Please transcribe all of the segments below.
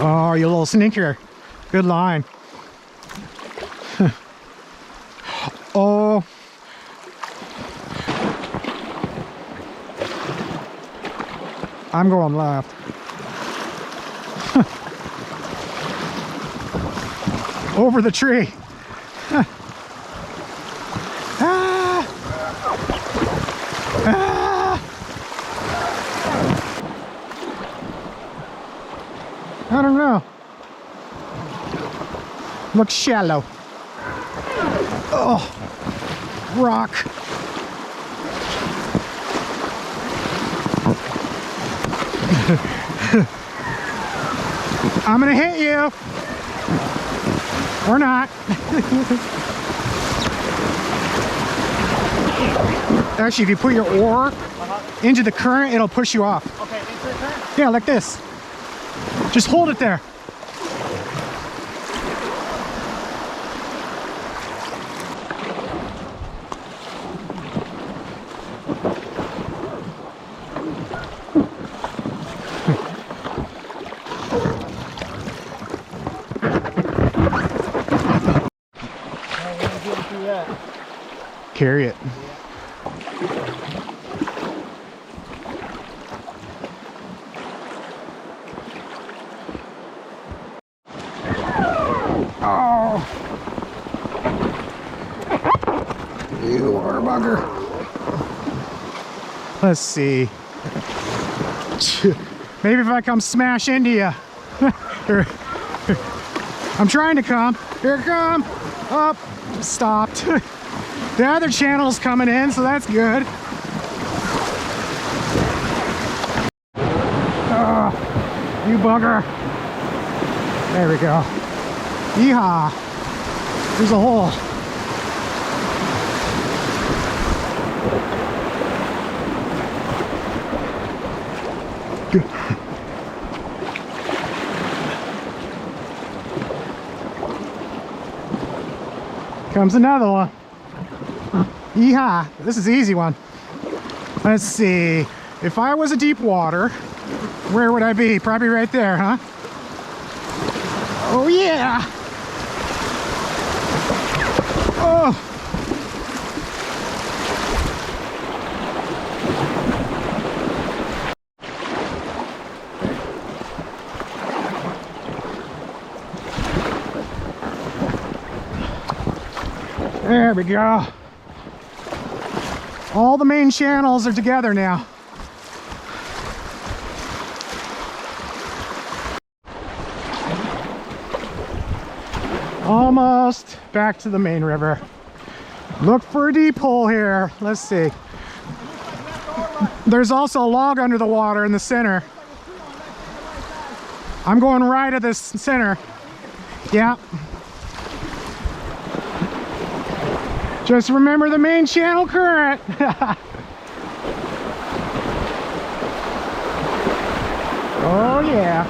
Oh, you little sneaker. Good line. Oh. I'm going left. Over the tree. Ah. Ah. I don't know. Looks shallow. Oh, rock. I'm gonna hit you. Or not. Actually, if you put your oar into the current, it'll push you off. Okay, into the current? Yeah, like this. Just hold it there. Carry it. Oh, you water bugger. Let's see. Maybe if I come smash into you. I'm trying to come. Here it comes. Up. Stopped. The other channel's coming in, so that's good. Oh, you bugger. There we go. Yeehaw. There's a hole. Comes another one. Yeehaw. This is an easy one. Let's see. If I was a deep water, where would I be? Probably right there, huh? Oh yeah. Oh. There we go. All the main channels are together now. Almost back to the main river. Look for a deep hole here. Let's see. There's also a log under the water in the center. I'm going right at this center. Yeah. Just remember the main channel current. Oh yeah.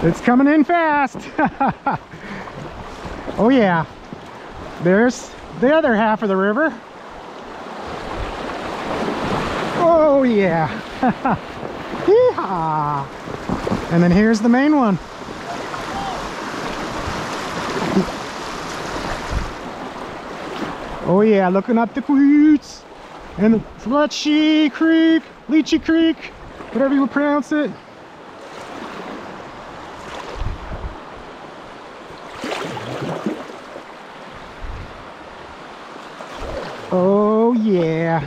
It's coming in fast. Oh yeah. There's the other half of the river. Oh yeah. Yeehaw. And then here's the main one. Oh yeah, looking up the creeks and the Leachy Creek, whatever you would pronounce it. Oh yeah.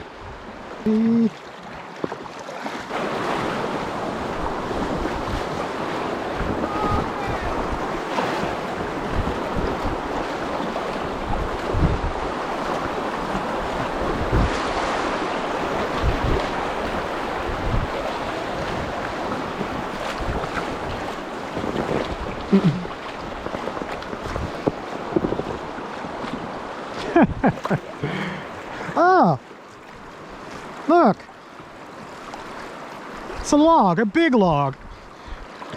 Oh, look, it's a log, a big log.